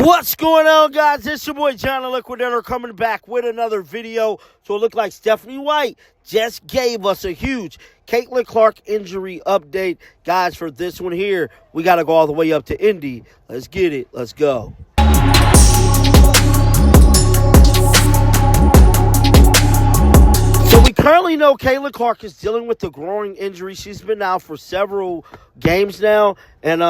What's going on, guys? It's your boy John the Liquidator coming back with another video. So it looked like Stephanie White just gave us a huge Caitlin Clark injury update. Guys, for this one here, we got to go all the way up to Indy. Let's get it. Let's go. So we currently know Caitlin Clark is dealing with a growing injury. She's been out for several games now, and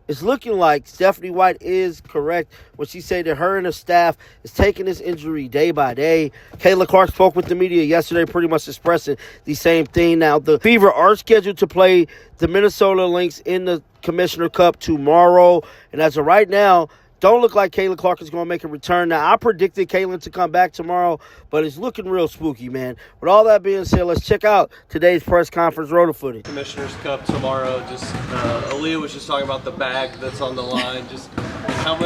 it's looking like Stephanie White is correct when she said that her and her staff is taking this injury day by day. Caitlin Clark spoke with the media yesterday, pretty much expressing the same thing. Now, the Fever are scheduled to play the Minnesota Lynx in the Commissioner Cup tomorrow, and as of right now, don't look like Caitlin Clark is going to make a return. Now, I predicted Caitlin to come back tomorrow, but it's looking real spooky, man. With all that being said, let's check out today's press conference rotor footage. Commissioner's Cup tomorrow. Just Aaliyah was just talking about the bag that's on the line. Just how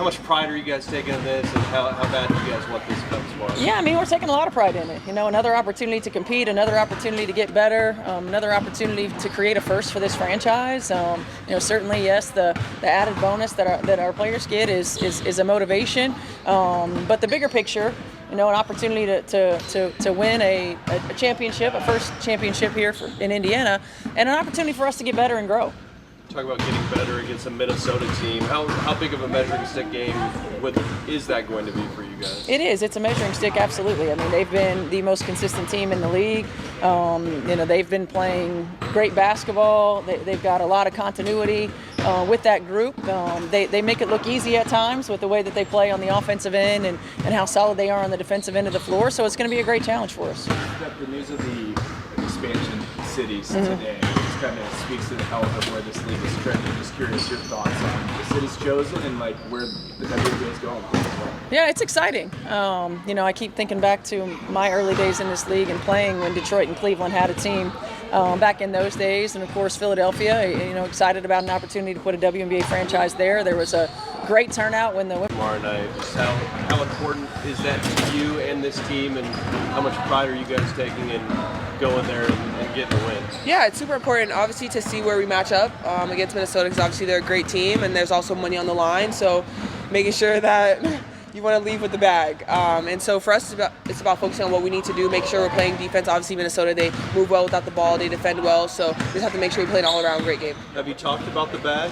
much pride are you guys taking in this, and how bad do you guys want this cup tomorrow? Yeah, I mean, we're taking a lot of pride in it. You know, another opportunity to compete, another opportunity to get better, another opportunity to create a first for this franchise. You know, certainly, yes, the added bonus that our players get is a motivation. But the bigger picture, you know, an opportunity to win a championship, a first championship here in Indiana, and an opportunity for us to get better and grow. Talk about getting better against a Minnesota team. How big of a measuring stick game is that going to be for you guys? It is. It's a measuring stick, absolutely. I mean, they've been the most consistent team in the league. You know, they've been playing great basketball. They've got a lot of continuity with that group. They make it look easy at times with the way that they play on the offensive end and how solid they are on the defensive end of the floor. So it's going to be a great challenge for us. The news of the expansion cities today just kind of speaks to the health of where this league is trending. Just curious your thoughts on the cities chosen and like where the WNBA is going. Yeah, it's exciting. You know, I keep thinking back to my early days in this league and playing when Detroit and Cleveland had a team back in those days, and of course Philadelphia. You know, excited about an opportunity to put a WNBA franchise there. There was a great turnout when the women. Tomorrow night. Just how important is that to you and this team, and how much pride are you guys taking in going there and getting a win? Yeah, it's super important, obviously, to see where we match up against Minnesota, because obviously they're a great team and there's also money on the line. So making sure that you want to leave with the bag. And so for us, it's about focusing on what we need to do, make sure we're playing defense. Obviously, Minnesota, they move well without the ball, they defend well, so we just have to make sure we play an all-around great game. Have you talked about the bag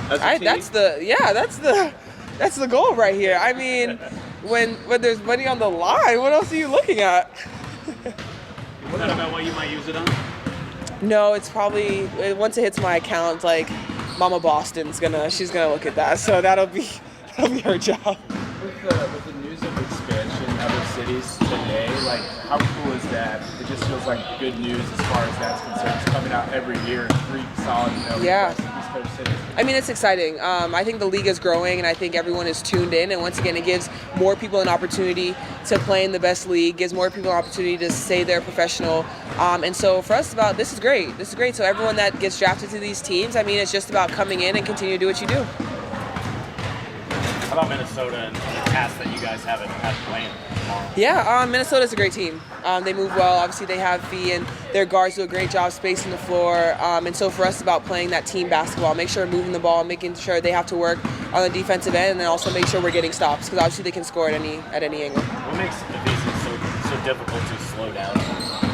as a team? That's the goal right here. I mean, when there's money on the line, what else are you looking at? Is that about what you might use it on? No, it's probably, once it hits my account, like Mama Boston's she's gonna look at that, so that'll be her job. With the news of expansion in other cities today, like how cool is that? It just feels like good news as far as that's concerned. It's coming out every year in 3 solid, Yeah. East Coast cities. I mean, it's exciting. I think the league is growing, and I think everyone is tuned in. And once again, it gives more people an opportunity to play in the best league, gives more people an opportunity to say they're professional. And so for us, this is great. This is great. So everyone that gets drafted to these teams, I mean, it's just about coming in and continue to do what you do. How about Minnesota and the task that you guys have playing tomorrow? Yeah, Minnesota's a great team. They move well. Obviously, they have Fee, and their guards do a great job spacing the floor. And so for us, it's about playing that team basketball, make sure we're moving the ball, making sure they have to work on the defensive end, and then also make sure we're getting stops, because obviously they can score at any angle. What makes Fee so difficult to slow down?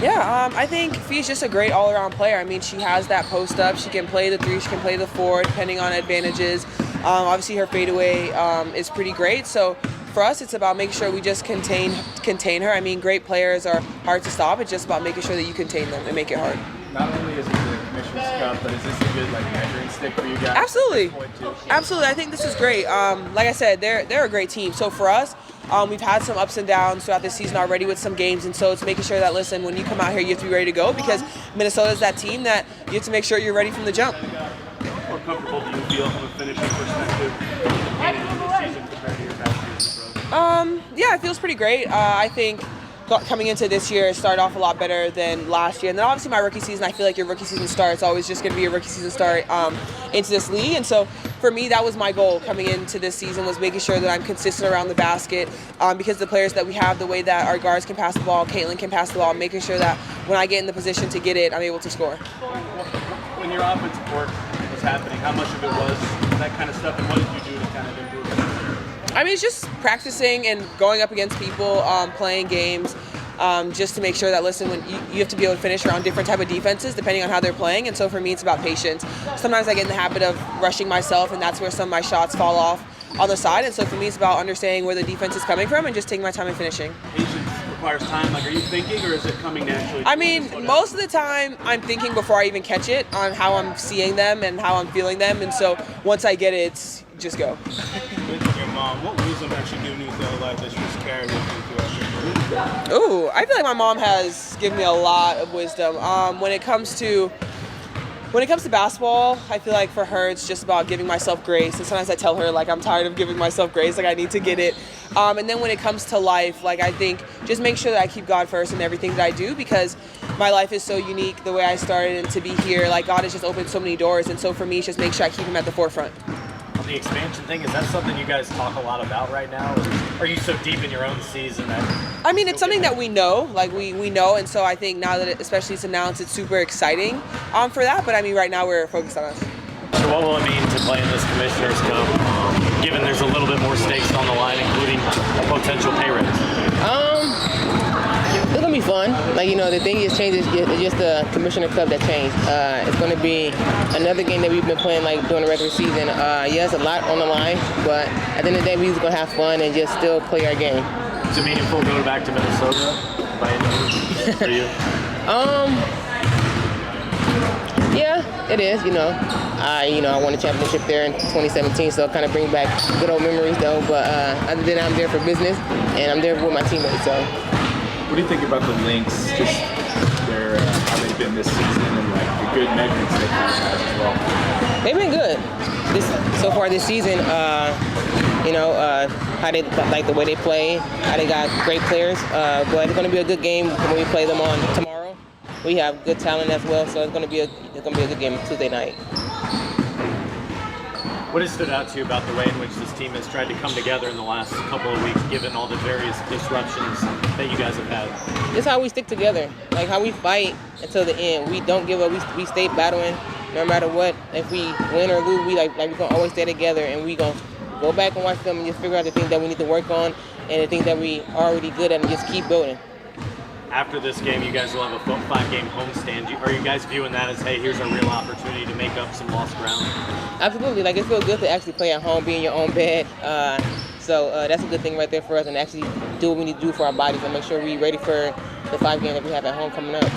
Yeah, I think Fee's just a great all-around player. I mean, she has that post-up. She can play the 3, she can play the 4, depending on advantages. Obviously, her fadeaway is pretty great. So for us, it's about making sure we just contain her. I mean, great players are hard to stop. It's just about making sure that you contain them and make it hard. Not only is it the Commissioner's Cup, but is this a good measuring stick for you guys? Absolutely. Absolutely. I think this is great. Like I said, they're a great team. So for us, we've had some ups and downs throughout this season already with some games, and so it's making sure that, listen, when you come out here, you have to be ready to go, because Minnesota's that team that you have to make sure you're ready from the jump. How comfortable do you feel from a finishing perspective in the season compared to your past years? Yeah, it feels pretty great. I think coming into this year, it started off a lot better than last year. And then obviously my rookie season, I feel like your rookie season start, it's always just going to be a rookie season start into this league. And so for me, that was my goal coming into this season, was making sure that I'm consistent around the basket, because the players that we have, the way that our guards can pass the ball, Caitlin can pass the ball, making sure that when I get in the position to get it, I'm able to score. When your offensive work was happening? How much of it was that kind of stuff, and what did you do to kind of improve it? I mean, it's just practicing and going up against people, playing games, just to make sure that, listen, when you have to be able to finish around different type of defenses depending on how they're playing. And so for me, it's about patience. Sometimes I get in the habit of rushing myself, and that's where some of my shots fall off on the side. And so for me, it's about understanding where the defense is coming from and just taking my time and finishing. Patience requires time. Like, are you thinking, or is it coming naturally? I mean, most of the time I'm thinking before I even catch it on how I'm seeing them and how I'm feeling them. And so once I get it, it's just go. With your mom, what wisdom has she given you throughout life that she's carried with you throughout your career? Ooh, I feel like my mom has given me a lot of wisdom. When it comes to basketball, I feel like for her it's just about giving myself grace. And sometimes I tell her, like, I'm tired of giving myself grace, like I need to get it. And then when it comes to life, like, I think just make sure that I keep God first in everything that I do, because my life is so unique the way I started, and to be here, like, God has just opened so many doors. And so for me, it's just make sure I keep him at the forefront. The expansion thing, is that something you guys talk a lot about right now, or are you so deep in your own season that I mean, it's something that we know, like we know, and so I think now that especially it's announced, it's super exciting for that. But I mean, right now we're focused on us. So what will it mean to play in this Commissioner's Cup, given there's a little bit more stakes on the line, including a potential pay raise? It's gonna be fun. Like, the thing is changed. It's just the Commissioner Cup that changed. It's gonna be another game that we've been playing like during the regular season. Yes, a lot on the line, but at the end of the day, we're just gonna have fun and just still play our game. Is it meaningful going back to Minnesota by any means for you? Yeah, it is. I won a championship there in 2017, so it kind of brings back good old memories, though. But other than that, I'm there for business, and I'm there with my teammates. So. What do you think about the Lynx, just their how they've been this season, and like the good metrics they've had as well? They've been good so far this season. How they like the way they play, how they got great players. But it's going to be a good game when we play them on tomorrow. We have good talent as well, so it's going to be a good game Tuesday night. What has stood out to you about the way in which this team has tried to come together in the last couple of weeks, given all the various disruptions that you guys have had? This is how we stick together, like how we fight until the end. We don't give up. We stay battling no matter what. If we win or lose, we're gonna always stay together, and we gonna go back and watch them and just figure out the things that we need to work on and the things that we are already good at, and just keep building. After this game, you guys will have a 5-game homestand. Are you guys viewing that as, hey, here's a real opportunity to make up some lost ground? Absolutely. Like, it feels good to actually play at home, be in your own bed. So that's a good thing right there for us, and actually do what we need to do for our bodies and make sure we're ready for the 5 games that we have at home coming up.